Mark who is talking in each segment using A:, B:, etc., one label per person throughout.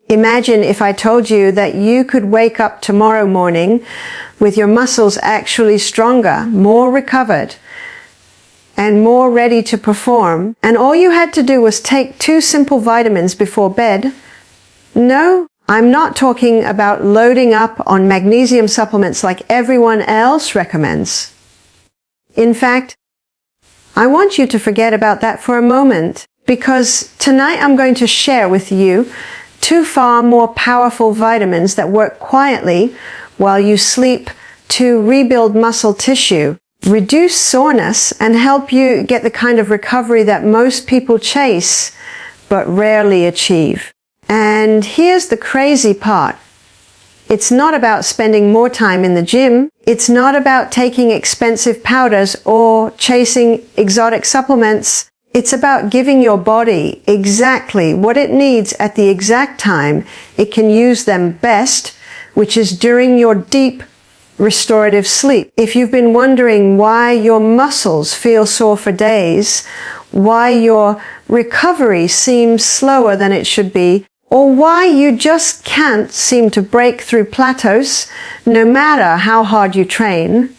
A: Imagine if I told you that you could wake up tomorrow morning with your muscles actually stronger, more recovered, and more ready to perform, and all you had to do was take 2 simple vitamins before bed. No, I'm not talking about loading up on magnesium supplements like everyone else recommends. In fact, I want you to forget about that for a moment, because tonight I'm going to share with you 2 far more powerful vitamins that work quietly while you sleep to rebuild muscle tissue, reduce soreness, and help you get the kind of recovery that most people chase but rarely achieve. And here's the crazy part. It's not about spending more time in the gym. It's not about taking expensive powders or chasing exotic supplements. It's about giving your body exactly what it needs at the exact time it can use them best, which is during your deep restorative sleep. If you've been wondering why your muscles feel sore for days, why your recovery seems slower than it should be, or why you just can't seem to break through plateaus no matter how hard you train,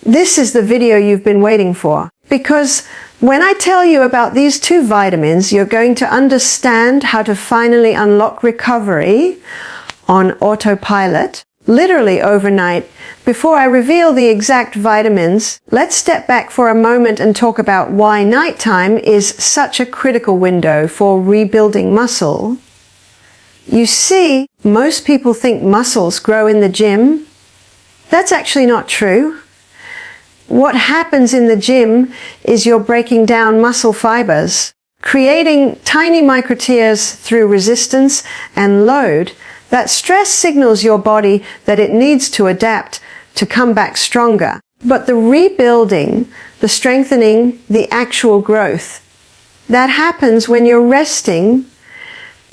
A: this is the video you've been waiting for. Because when I tell you about these 2 vitamins, you're going to understand how to finally unlock recovery on autopilot, literally overnight. Before I reveal the exact vitamins, let's step back for a moment and talk about why nighttime is such a critical window for rebuilding muscle. You see, most people think muscles grow in the gym. That's actually not true. What happens in the gym is you're breaking down muscle fibers, creating tiny microtears through resistance and load. That stress signals your body that it needs to adapt to come back stronger. But the rebuilding, the strengthening, the actual growth, that happens when you're resting,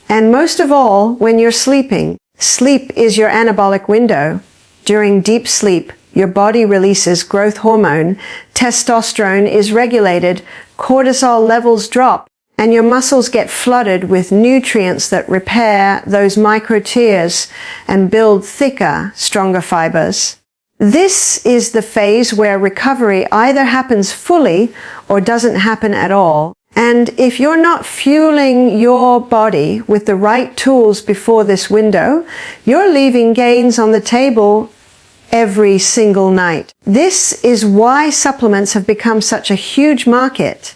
A: and most of all, when you're sleeping. Sleep is your anabolic window. During deep sleep, your body releases growth hormone, testosterone is regulated, cortisol levels drop, and your muscles get flooded with nutrients that repair those microtears and build thicker, stronger fibers. This is the phase where recovery either happens fully or doesn't happen at all. And if you're not fueling your body with the right tools before this window, you're leaving gains on the table every single night. This is why supplements have become such a huge market.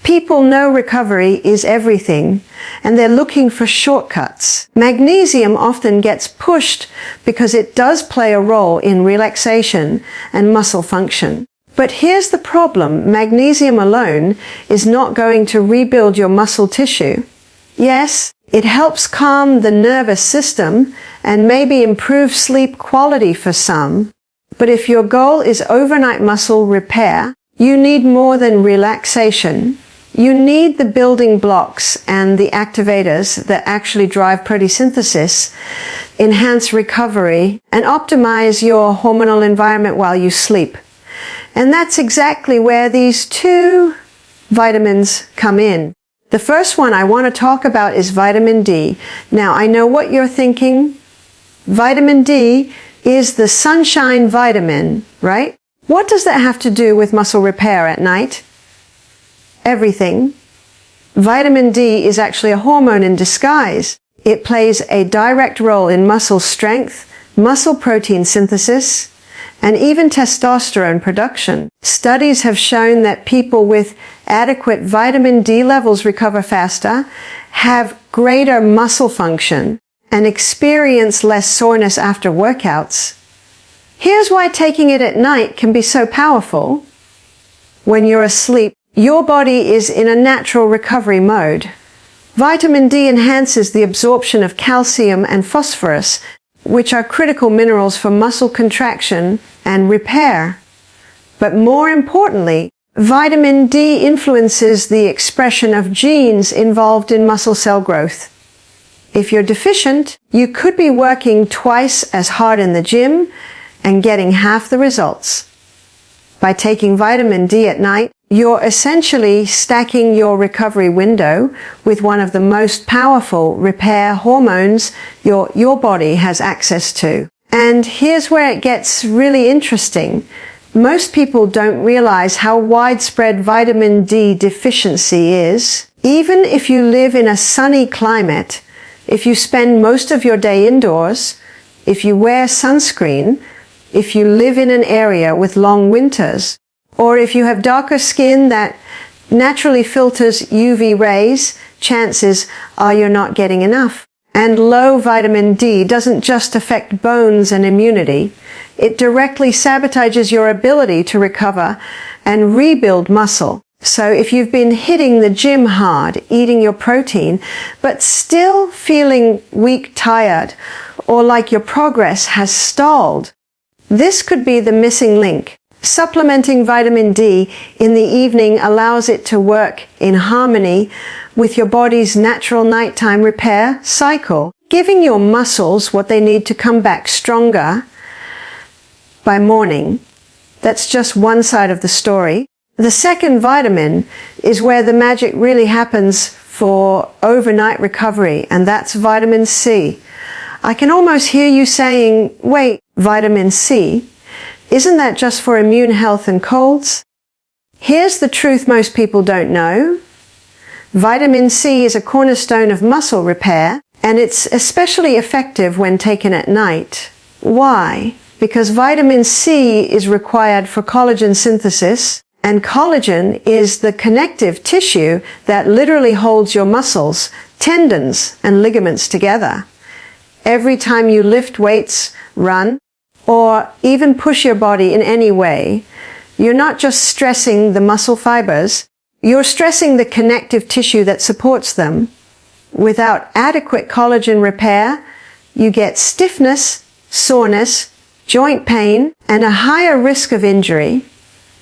A: People know recovery is everything, and they're looking for shortcuts. Magnesium often gets pushed because it does play a role in relaxation and muscle function. But here's the problem. Magnesium alone is not going to rebuild your muscle tissue. Yes, it helps calm the nervous system and maybe improve sleep quality for some. But if your goal is overnight muscle repair, you need more than relaxation. You need the building blocks and the activators that actually drive protein synthesis, enhance recovery, and optimize your hormonal environment while you sleep. And that's exactly where these 2 vitamins come in. The first one I want to talk about is vitamin D. Now, I know what you're thinking. Vitamin D is the sunshine vitamin, right? What does that have to do with muscle repair at night? Everything. Vitamin D is actually a hormone in disguise. It plays a direct role in muscle strength, muscle protein synthesis, and even testosterone production. Studies have shown that people with adequate vitamin D levels recover faster, have greater muscle function, and experience less soreness after workouts. Here's why taking it at night can be so powerful. When you're asleep, your body is in a natural recovery mode. Vitamin D enhances the absorption of calcium and phosphorus, which are critical minerals for muscle contraction and repair. But more importantly, vitamin D influences the expression of genes involved in muscle cell growth. If you're deficient, you could be working twice as hard in the gym and getting half the results. By taking vitamin D at night, You're essentially stacking your recovery window with one of the most powerful repair hormones your body has access to. And here's where it gets really interesting. Most people don't realize how widespread vitamin D deficiency is. Even if you live in a sunny climate, if you spend most of your day indoors, if you wear sunscreen, if you live in an area with long winters, or if you have darker skin that naturally filters UV rays, chances are you're not getting enough. And low vitamin D doesn't just affect bones and immunity. It directly sabotages your ability to recover and rebuild muscle. So if you've been hitting the gym hard, eating your protein, but still feeling weak, tired, or like your progress has stalled, this could be the missing link. Supplementing vitamin D in the evening allows it to work in harmony with your body's natural nighttime repair cycle, giving your muscles what they need to come back stronger by morning. That's just one side of the story. The second vitamin is where the magic really happens for overnight recovery, and that's vitamin C. I can almost hear you saying, wait, vitamin C? Isn't that just for immune health and colds? Here's the truth most people don't know. Vitamin C is a cornerstone of muscle repair, and it's especially effective when taken at night. Why? Because vitamin C is required for collagen synthesis, and collagen is the connective tissue that literally holds your muscles, tendons, and ligaments together. Every time you lift weights, run, or even push your body in any way, you're not just stressing the muscle fibers, you're stressing the connective tissue that supports them. Without adequate collagen repair, you get stiffness, soreness, joint pain, and a higher risk of injury.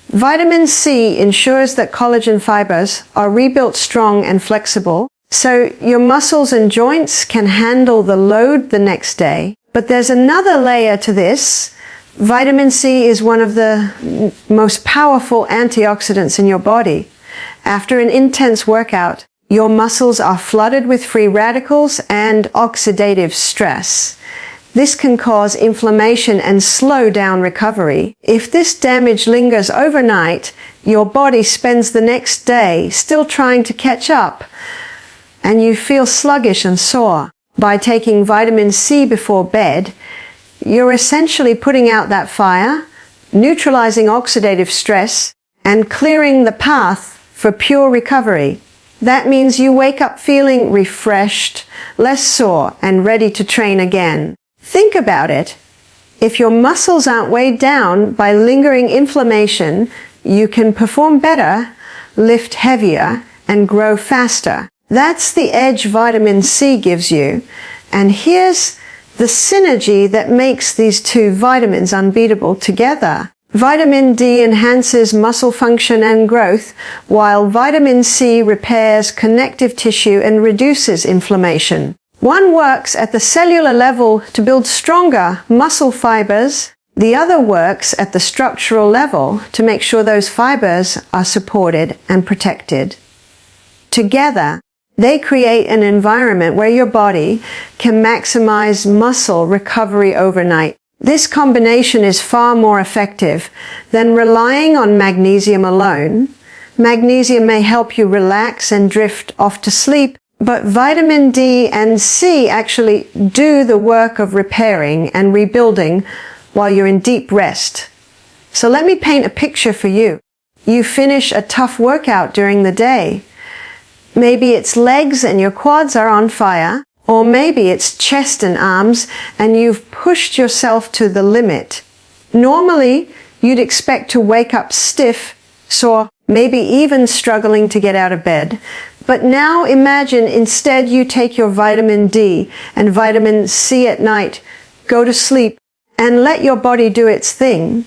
A: Vitamin C ensures that collagen fibers are rebuilt strong and flexible, so your muscles and joints can handle the load the next day. But there's another layer to this. Vitamin C is one of the most powerful antioxidants in your body. After an intense workout, your muscles are flooded with free radicals and oxidative stress. This can cause inflammation and slow down recovery. If this damage lingers overnight, your body spends the next day still trying to catch up, and you feel sluggish and sore. By taking vitamin C before bed, you're essentially putting out that fire, neutralizing oxidative stress, and clearing the path for pure recovery. That means you wake up feeling refreshed, less sore, and ready to train again. Think about it. If your muscles aren't weighed down by lingering inflammation, you can perform better, lift heavier, and grow faster. That's the edge vitamin C gives you. And here's the synergy that makes these two vitamins unbeatable together. Vitamin D enhances muscle function and growth, while vitamin C repairs connective tissue and reduces inflammation. One works at the cellular level to build stronger muscle fibers. The other works at the structural level to make sure those fibers are supported and protected. Together, they create an environment where your body can maximize muscle recovery overnight. This combination is far more effective than relying on magnesium alone. Magnesium may help you relax and drift off to sleep, but vitamin D and C actually do the work of repairing and rebuilding while you're in deep rest. So let me paint a picture for you. You finish a tough workout during the day. Maybe it's legs and your quads are on fire, or maybe it's chest and arms and you've pushed yourself to the limit. Normally, you'd expect to wake up stiff, sore, maybe even struggling to get out of bed. But now imagine instead you take your vitamin D and vitamin C at night, go to sleep, and let your body do its thing.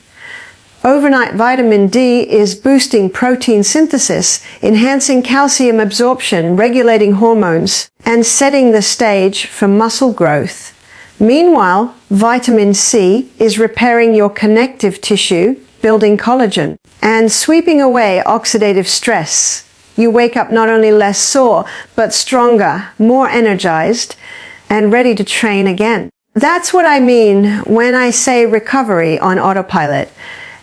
A: Overnight vitamin D is boosting protein synthesis, enhancing calcium absorption, regulating hormones, and setting the stage for muscle growth. Meanwhile, vitamin C is repairing your connective tissue, building collagen. and sweeping away oxidative stress. You wake up not only less sore, but stronger, more energized, and ready to train again. That's what I mean when I say recovery on autopilot.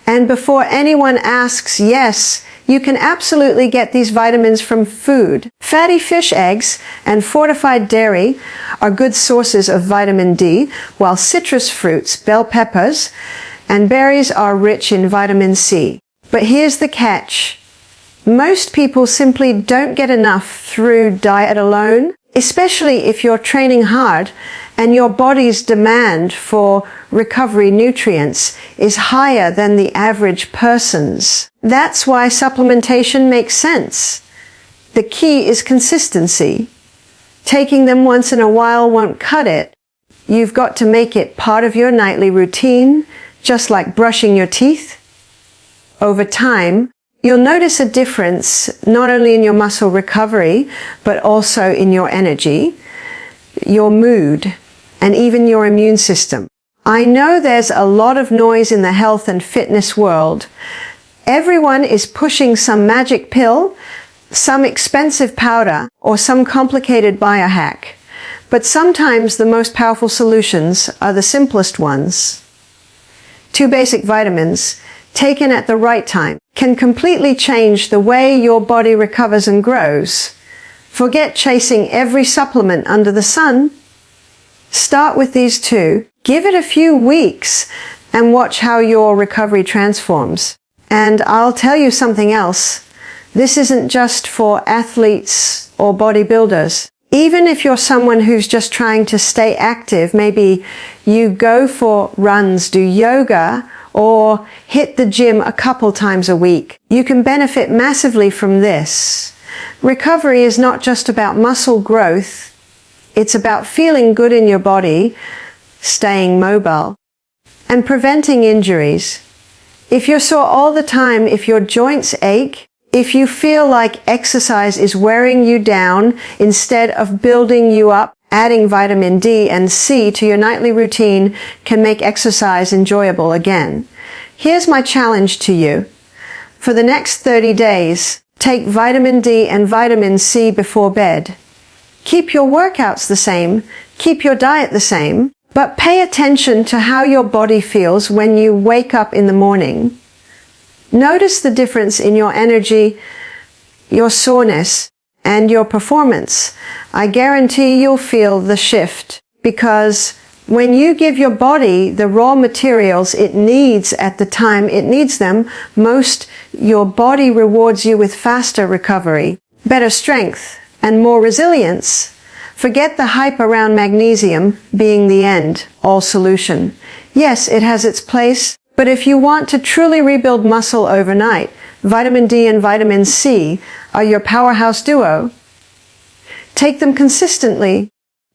A: And before anyone asks, yes, you can absolutely get these vitamins from food. Fatty fish eggs and fortified dairy are good sources of vitamin D, while citrus fruits, bell peppers, and berries are rich in vitamin C. But here's the catch. Most people simply don't get enough through diet alone, especially if you're training hard and your body's demand for recovery nutrients is higher than the average person's. That's why supplementation makes sense. The key is consistency. Taking them once in a while won't cut it. You've got to make it part of your nightly routine, just like brushing your teeth. Over time, you'll notice a difference not only in your muscle recovery, but also in your energy, your mood, and even your immune system. I know there's a lot of noise in the health and fitness world. Everyone is pushing some magic pill, some expensive powder, or some complicated biohack. But sometimes the most powerful solutions are the simplest ones. 2 basic vitamins, taken at the right time, can completely change the way your body recovers and grows. Forget chasing every supplement under the sun. Start with these 2, give it a few weeks, and watch how your recovery transforms. And I'll tell you something else. This isn't just for athletes or bodybuilders. Even if you're someone who's just trying to stay active, maybe you go for runs, do yoga, or hit the gym a couple times a week, you can benefit massively from this. Recovery is not just about muscle growth. It's about feeling good in your body, staying mobile, and preventing injuries. If you're sore all the time, if your joints ache, if you feel like exercise is wearing you down instead of building you up, adding vitamin D and C to your nightly routine can make exercise enjoyable again. Here's my challenge to you. For the next 30 days, take vitamin D and vitamin C before bed. Keep your workouts the same, keep your diet the same, but pay attention to how your body feels when you wake up in the morning. Notice the difference in your energy, your soreness, and your performance. I guarantee you'll feel the shift, because when you give your body the raw materials it needs at the time it needs them most, your body rewards you with faster recovery, better strength, and more resilience. Forget the hype around magnesium being the end-all solution. Yes, it has its place, but if you want to truly rebuild muscle overnight, vitamin D and vitamin C are your powerhouse duo. Take them consistently.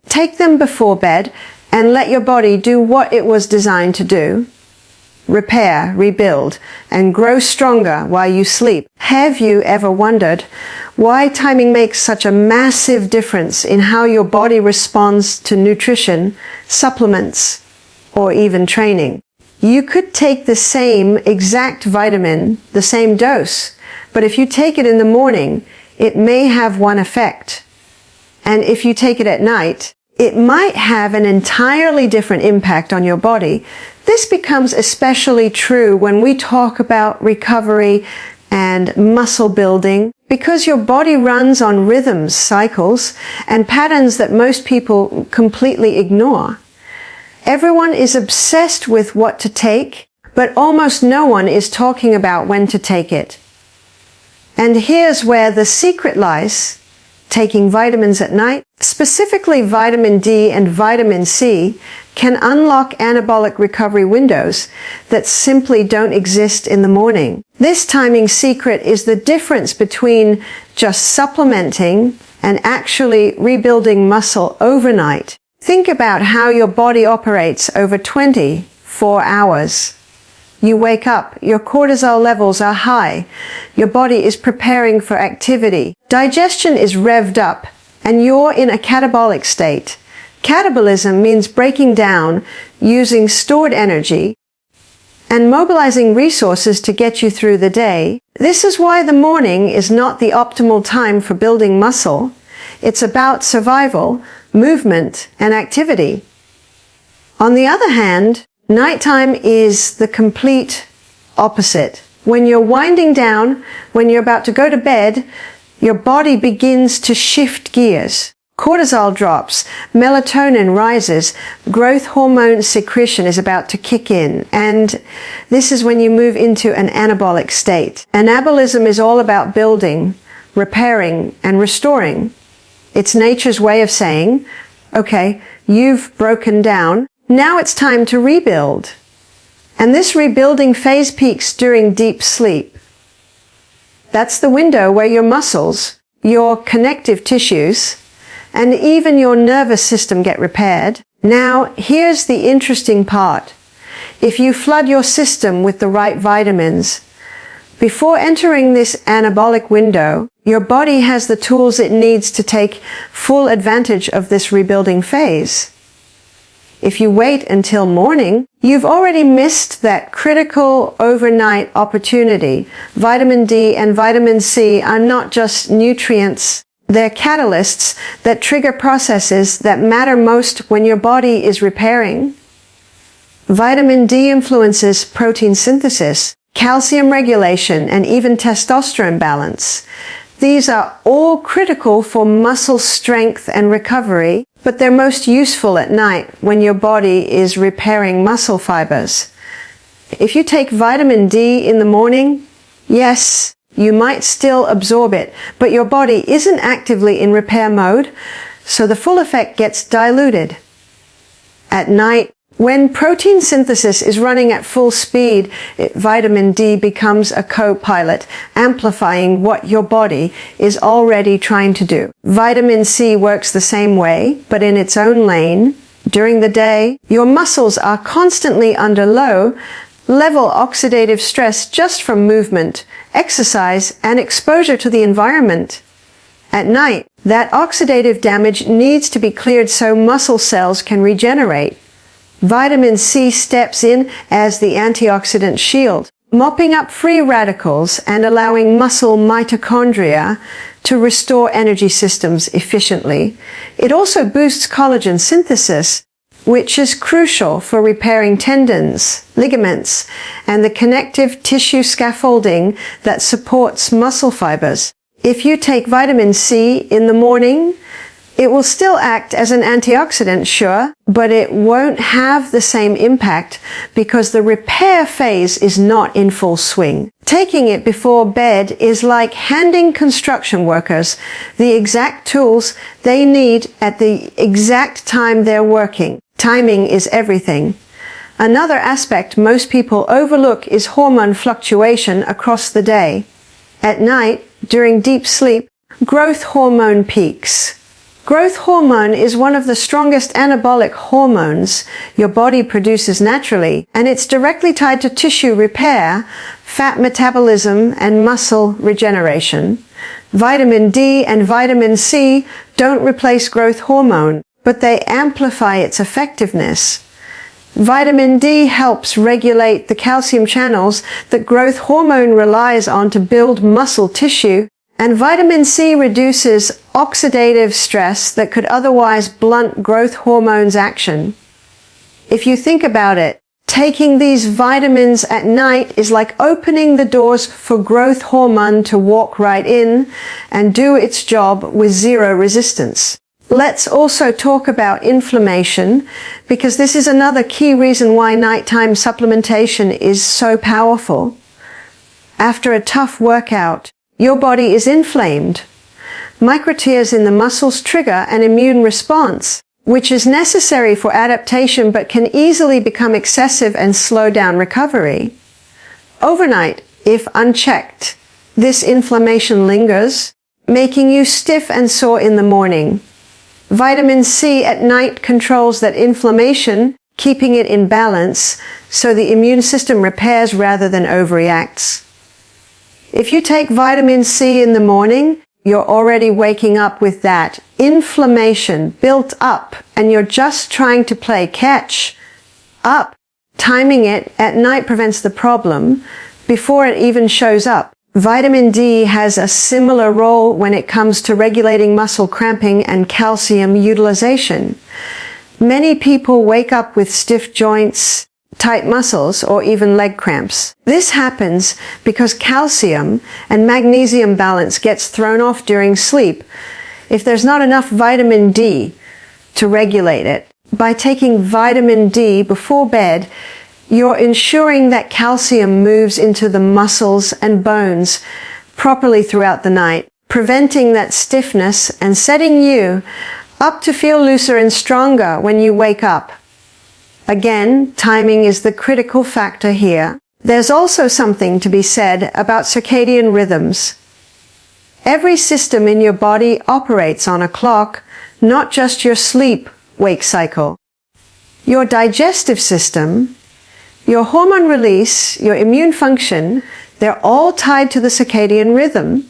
A: Take them before bed and let your body do what it was designed to do. Repair, rebuild, and grow stronger while you sleep. Have you ever wondered why timing makes such a massive difference in how your body responds to nutrition, supplements, or even training? You could take the same exact vitamin, the same dose, but if you take it in the morning, it may have one effect. And if you take it at night, it might have an entirely different impact on your body. This becomes especially true when we talk about recovery and muscle building, because your body runs on rhythms, cycles, and patterns that most people completely ignore. Everyone is obsessed with what to take, but almost no one is talking about when to take it. And here's where the secret lies. Taking vitamins at night, specifically vitamin D and vitamin C, can unlock anabolic recovery windows that simply don't exist in the morning. This timing secret is the difference between just supplementing and actually rebuilding muscle overnight. Think about how your body operates over 24 hours. You wake up, your cortisol levels are high, your body is preparing for activity, digestion is revved up, and you're in a catabolic state. Catabolism means breaking down, using stored energy, and mobilizing resources to get you through the day. This is why the morning is not the optimal time for building muscle. It's about survival, movement, and activity. On the other hand, nighttime is the complete opposite. When you're winding down, when you're about to go to bed, your body begins to shift gears. Cortisol drops, melatonin rises, growth hormone secretion is about to kick in, and this is when you move into an anabolic state. Anabolism is all about building, repairing, and restoring. It's nature's way of saying, okay, you've broken down, now it's time to rebuild. And this rebuilding phase peaks during deep sleep. That's the window where your muscles, your connective tissues, and even your nervous system get repaired. Now, here's the interesting part. If you flood your system with the right vitamins, before entering this anabolic window, your body has the tools it needs to take full advantage of this rebuilding phase. If you wait until morning, you've already missed that critical overnight opportunity. Vitamin D and vitamin C are not just nutrients, they're catalysts that trigger processes that matter most when your body is repairing. Vitamin D influences protein synthesis, calcium regulation, and even testosterone balance. These are all critical for muscle strength and recovery, but they're most useful at night when your body is repairing muscle fibers. If you take vitamin D in the morning, yes, you might still absorb it, but your body isn't actively in repair mode, so the full effect gets diluted. At night, when protein synthesis is running at full speed, vitamin D becomes a co-pilot, amplifying what your body is already trying to do. Vitamin C works the same way, but in its own lane. During the day, your muscles are constantly under low-level oxidative stress just from movement, exercise, and exposure to the environment. At night, that oxidative damage needs to be cleared so muscle cells can regenerate. Vitamin C steps in as the antioxidant shield, mopping up free radicals and allowing muscle mitochondria to restore energy systems efficiently. It also boosts collagen synthesis, which is crucial for repairing tendons, ligaments, and the connective tissue scaffolding that supports muscle fibers. If you take vitamin C in the morning, it will still act as an antioxidant, sure, but it won't have the same impact because the repair phase is not in full swing. Taking it before bed is like handing construction workers the exact tools they need at the exact time they're working. Timing is everything. Another aspect most people overlook is hormone fluctuation across the day. At night, during deep sleep, growth hormone peaks. Growth hormone is one of the strongest anabolic hormones your body produces naturally, and it's directly tied to tissue repair, fat metabolism, and muscle regeneration. Vitamin D and vitamin C don't replace growth hormone, but they amplify its effectiveness. Vitamin D helps regulate the calcium channels that growth hormone relies on to build muscle tissue, and vitamin C reduces oxidative stress that could otherwise blunt growth hormone's action. If you think about it, taking these vitamins at night is like opening the doors for growth hormone to walk right in and do its job with zero resistance. Let's also talk about inflammation, because this is another key reason why nighttime supplementation is so powerful. After a tough workout, your body is inflamed. Microtears in the muscles trigger an immune response, which is necessary for adaptation but can easily become excessive and slow down recovery. Overnight, if unchecked, this inflammation lingers, making you stiff and sore in the morning. Vitamin C at night controls that inflammation, keeping it in balance, so the immune system repairs rather than overreacts. If you take vitamin C in the morning, you're already waking up with that inflammation built up, and you're just trying to play catch up. timing it at night prevents the problem before it even shows up. Vitamin D has a similar role when it comes to regulating muscle cramping and calcium utilization. Many people wake up with stiff joints, tight muscles, or even leg cramps. This happens because calcium and magnesium balance gets thrown off during sleep if there's not enough vitamin D to regulate it. By taking vitamin D before bed, you're ensuring that calcium moves into the muscles and bones properly throughout the night, preventing that stiffness and setting you up to feel looser and stronger when you wake up. Again, timing is the critical factor here. There's also something to be said about circadian rhythms. Every system in your body operates on a clock, not just your sleep-wake cycle. Your digestive system, your hormone release, your immune function, they're all tied to the circadian rhythm.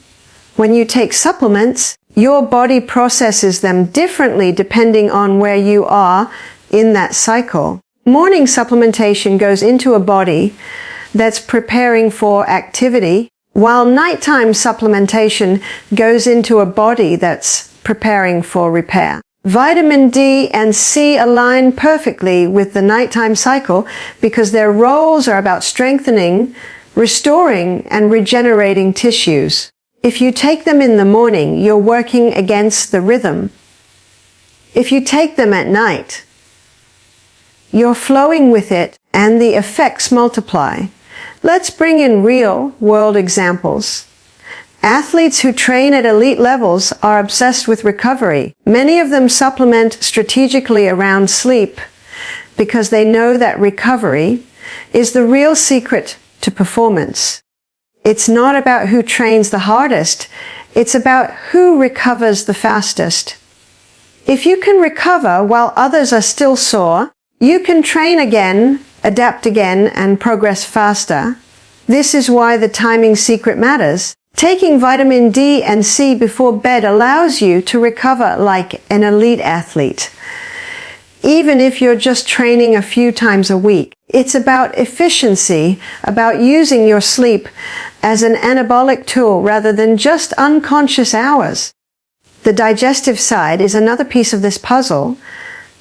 A: When you take supplements, your body processes them differently depending on where you are in that cycle. Morning supplementation goes into a body that's preparing for activity, while nighttime supplementation goes into a body that's preparing for repair. Vitamin D and C align perfectly with the nighttime cycle because their roles are about strengthening, restoring, and regenerating tissues. If you take them in the morning, you're working against the rhythm. If you take them at night, you're flowing with it and the effects multiply. Let's bring in real-world examples. Athletes who train at elite levels are obsessed with recovery. Many of them supplement strategically around sleep because they know that recovery is the real secret to performance. It's not about who trains the hardest, it's about who recovers the fastest. If you can recover while others are still sore, you can train again, adapt again, and progress faster. This is why the timing secret matters. Taking vitamin D and C before bed allows you to recover like an elite athlete. Even if you're just training a few times a week, it's about efficiency, about using your sleep as an anabolic tool rather than just unconscious hours. The digestive side is another piece of this puzzle.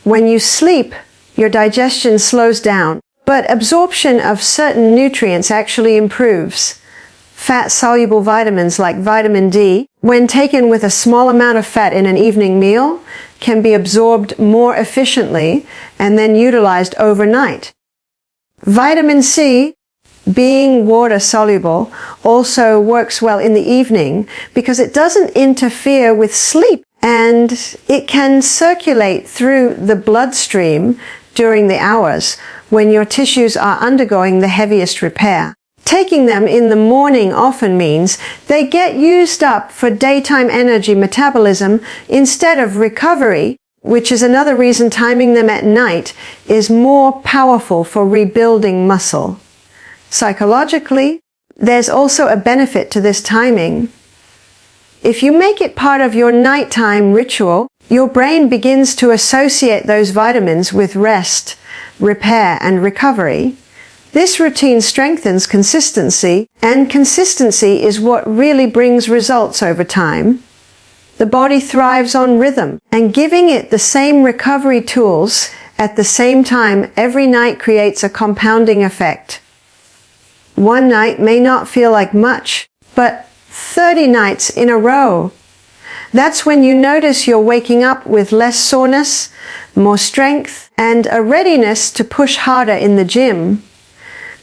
A: When you sleep, your digestion slows down, but absorption of certain nutrients actually improves. Fat-soluble vitamins like vitamin D, when taken with a small amount of fat in an evening meal, can be absorbed more efficiently and then utilized overnight. Vitamin C, being water-soluble, also works well in the evening because it doesn't interfere with sleep and it can circulate through the bloodstream during the hours when your tissues are undergoing the heaviest repair. Taking them in the morning often means they get used up for daytime energy metabolism instead of recovery, which is another reason timing them at night is more powerful for rebuilding muscle. Psychologically, there's also a benefit to this timing. If you make it part of your nighttime ritual, your brain begins to associate those vitamins with rest, repair, and recovery. This routine strengthens consistency, and consistency is what really brings results over time. The body thrives on rhythm, and giving it the same recovery tools at the same time every night creates a compounding effect. One night may not feel like much, but 30 nights in a row. That's when you notice you're waking up with less soreness, more strength, and a readiness to push harder in the gym.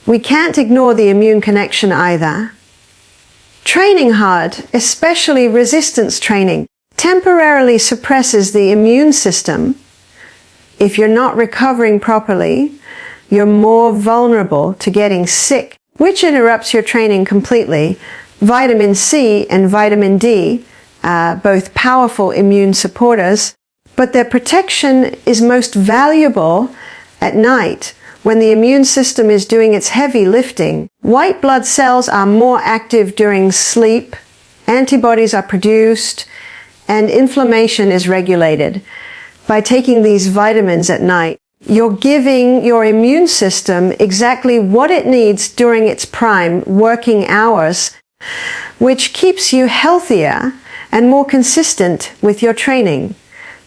A: We can't ignore the immune connection either. Training hard, especially resistance training, temporarily suppresses the immune system. If you're not recovering properly, you're more vulnerable to getting sick, which interrupts your training completely. Vitamin C and vitamin D are both powerful immune supporters, but their protection is most valuable at night when the immune system is doing its heavy lifting. White blood cells are more active during sleep, antibodies are produced, and inflammation is regulated. By taking these vitamins at night, You're giving your immune system exactly what it needs during its prime working hours, which keeps you healthier and more consistent with your training.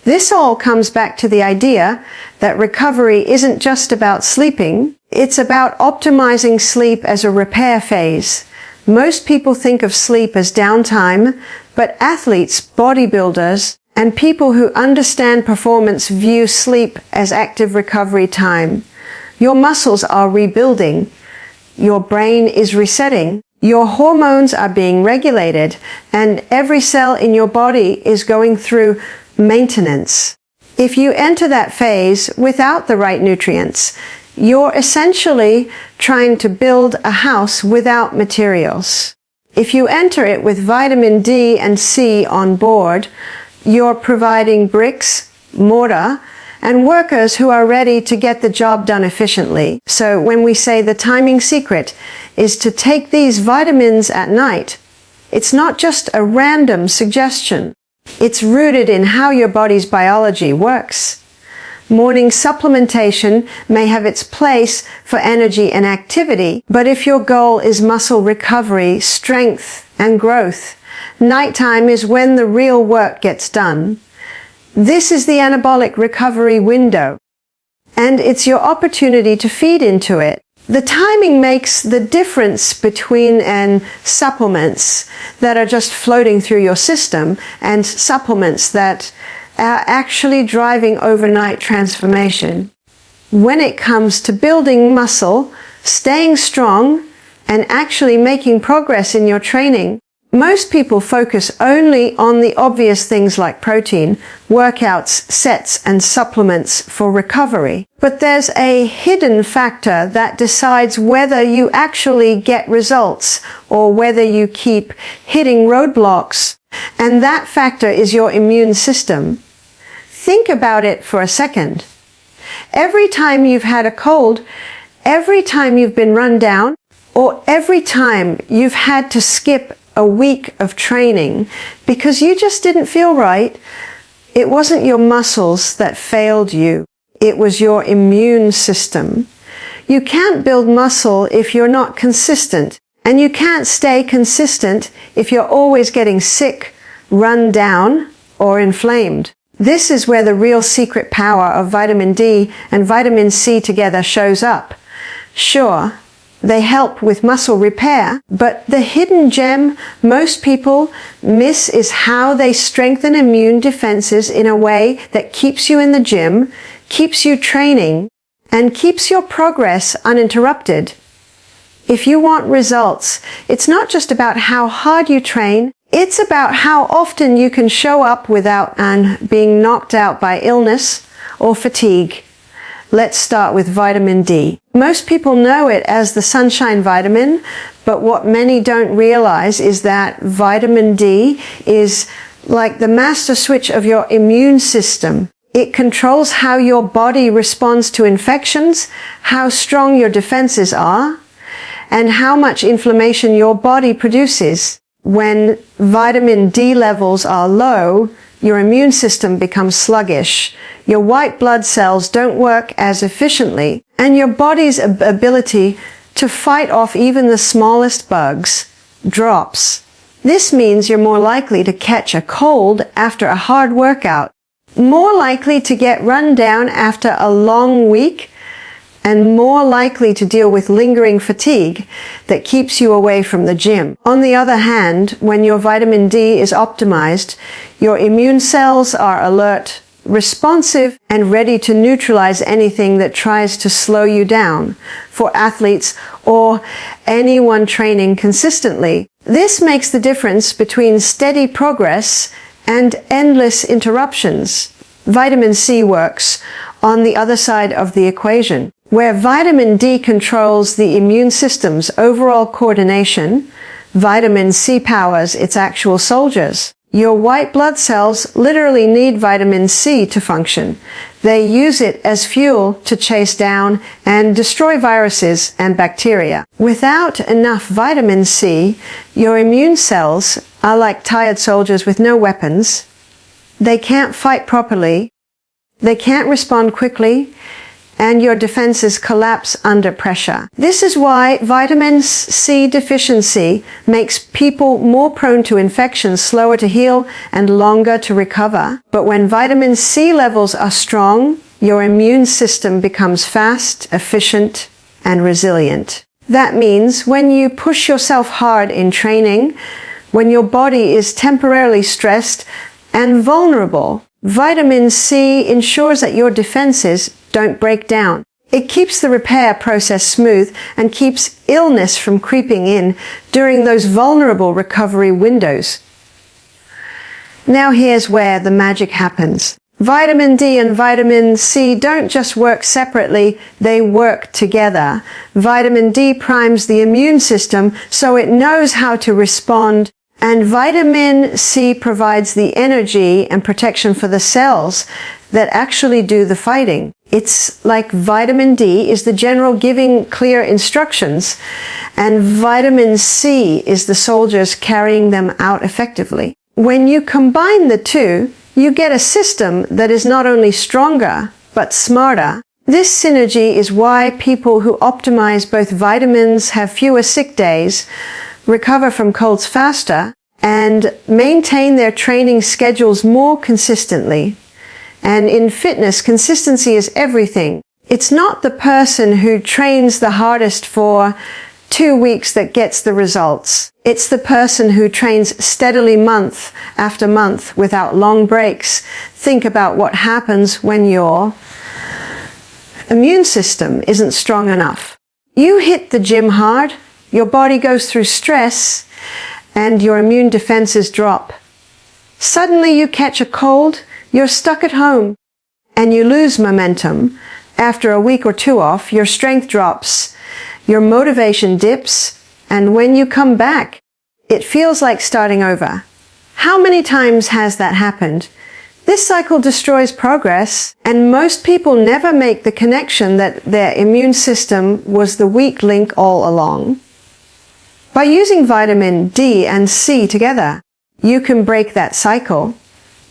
A: This all comes back to the idea that recovery isn't just about sleeping, it's about optimizing sleep as a repair phase. Most people think of sleep as downtime, but athletes, bodybuilders, and people who understand performance view sleep as active recovery time. Your muscles are rebuilding. Your brain is resetting. Your hormones are being regulated, and every cell in your body is going through maintenance. If you enter that phase without the right nutrients, you're essentially trying to build a house without materials. If you enter it with vitamin D and C on board, you're providing bricks, mortar, and workers who are ready to get the job done efficiently. So when we say the timing secret is to take these vitamins at night, it's not just a random suggestion. It's rooted in how your body's biology works. Morning supplementation may have its place for energy and activity, but if your goal is muscle recovery, strength, and growth, nighttime is when the real work gets done. This is the anabolic recovery window, and it's your opportunity to feed into it. The timing makes the difference between supplements that are just floating through your system and supplements that are actually driving overnight transformation. When it comes to building muscle, staying strong, and actually making progress in your training, most people focus only on the obvious things like protein, workouts, sets, and supplements for recovery. But there's a hidden factor that decides whether you actually get results or whether you keep hitting roadblocks, and that factor is your immune system. Think about it for a second. Every time you've had a cold, every time you've been run down, or every time you've had to skip a week of training because you just didn't feel right, it wasn't your muscles that failed you. It was your immune system. You can't build muscle if you're not consistent, and you can't stay consistent if you're always getting sick, run down, or inflamed. This is where the real secret power of vitamin D and vitamin C together shows up. Sure, they help with muscle repair, but the hidden gem most people miss is how they strengthen immune defenses in a way that keeps you in the gym, keeps you training, and keeps your progress uninterrupted. If you want results, it's not just about how hard you train, it's about how often you can show up without being knocked out by illness or fatigue. Let's start with vitamin D. Most people know it as the sunshine vitamin, but what many don't realize is that vitamin D is like the master switch of your immune system. It controls how your body responds to infections, how strong your defenses are, and how much inflammation your body produces. When vitamin D levels are low, your immune system becomes sluggish, your white blood cells don't work as efficiently, and your body's ability to fight off even the smallest bugs drops. This means you're more likely to catch a cold after a hard workout, more likely to get run down after a long week, and more likely to deal with lingering fatigue that keeps you away from the gym. On the other hand, when your vitamin D is optimized, your immune cells are alert, responsive, and ready to neutralize anything that tries to slow you down. For athletes or anyone training consistently, this makes the difference between steady progress and endless interruptions. Vitamin C works on the other side of the equation. Where vitamin D controls the immune system's overall coordination, vitamin C powers its actual soldiers. Your white blood cells literally need vitamin C to function. They use it as fuel to chase down and destroy viruses and bacteria. Without enough vitamin C, your immune cells are like tired soldiers with no weapons. They can't fight properly. They can't respond quickly. and your defenses collapse under pressure. This is why vitamin C deficiency makes people more prone to infections, slower to heal, and longer to recover. But when vitamin C levels are strong, your immune system becomes fast, efficient, and resilient. That means when you push yourself hard in training, when your body is temporarily stressed and vulnerable, vitamin C ensures that your defenses don't break down. It keeps the repair process smooth and keeps illness from creeping in during those vulnerable recovery windows. Now here's where the magic happens. Vitamin D and vitamin C don't just work separately, they work together. Vitamin D primes the immune system so it knows how to respond, and vitamin C provides the energy and protection for the cells that actually do the fighting. It's like vitamin D is the general giving clear instructions, and vitamin C is the soldiers carrying them out effectively. When you combine the two, you get a system that is not only stronger, but smarter. This synergy is why people who optimize both vitamins have fewer sick days, recover from colds faster, and maintain their training schedules more consistently. And in fitness, consistency is everything. It's not the person who trains the hardest for 2 weeks that gets the results. It's the person who trains steadily month after month without long breaks. Think about what happens when your immune system isn't strong enough. You hit the gym hard, your body goes through stress, and your immune defenses drop. Suddenly you catch a cold, you're stuck at home, and you lose momentum. After a week or two off, your strength drops, your motivation dips, and when you come back, it feels like starting over. How many times has that happened? This cycle destroys progress, and most people never make the connection that their immune system was the weak link all along. By using vitamin D and C together, you can break that cycle.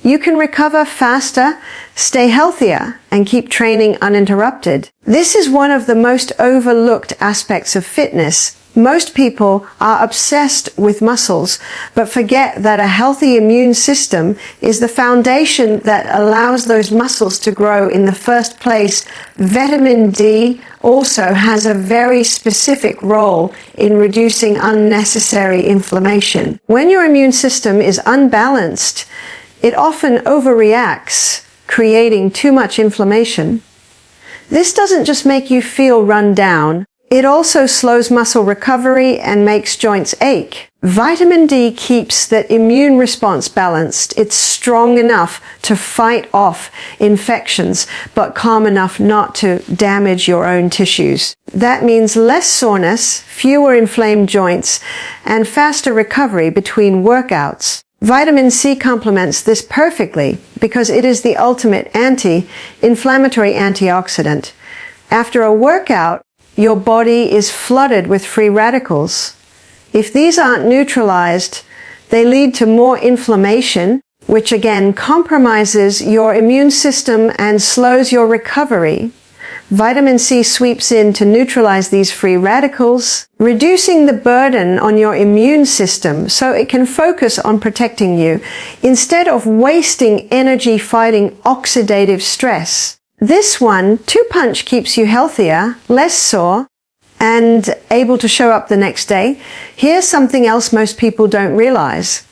A: You can recover faster, stay healthier, and keep training uninterrupted. This is one of the most overlooked aspects of fitness. Most people are obsessed with muscles, but forget that a healthy immune system is the foundation that allows those muscles to grow in the first place. Vitamin D also has a very specific role in reducing unnecessary inflammation. When your immune system is unbalanced, it often overreacts, creating too much inflammation. This doesn't just make you feel run down, it also slows muscle recovery and makes joints ache. Vitamin D keeps the immune response balanced. It's strong enough to fight off infections, but calm enough not to damage your own tissues. That means less soreness, fewer inflamed joints, and faster recovery between workouts. Vitamin C complements this perfectly because it is the ultimate anti-inflammatory antioxidant. After a workout, your body is flooded with free radicals. If these aren't neutralized, they lead to more inflammation, which again compromises your immune system and slows your recovery. Vitamin C sweeps in to neutralize these free radicals, reducing the burden on your immune system so it can focus on protecting you instead of wasting energy fighting oxidative stress. This one, 2-punch, keeps you healthier, less sore, and able to show up the next day. Here's something else most people don't realize.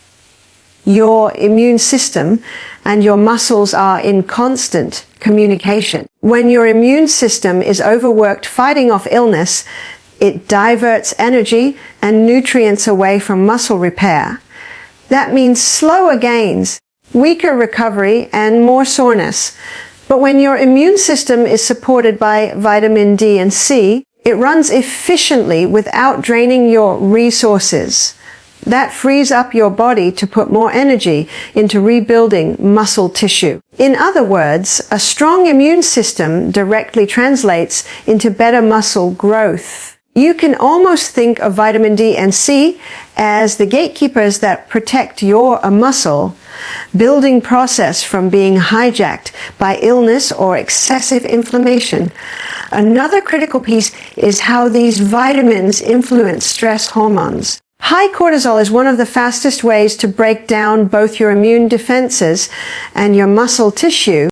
A: Your immune system and your muscles are in constant communication. When your immune system is overworked fighting off illness, it diverts energy and nutrients away from muscle repair. That means slower gains, weaker recovery, and more soreness. But when your immune system is supported by vitamin D and C, it runs efficiently without draining your resources. That frees up your body to put more energy into rebuilding muscle tissue. In other words, a strong immune system directly translates into better muscle growth. You can almost think of vitamin D and C as the gatekeepers that protect your muscle building process from being hijacked by illness or excessive inflammation. Another critical piece is how these vitamins influence stress hormones. High cortisol is one of the fastest ways to break down both your immune defenses and your muscle tissue.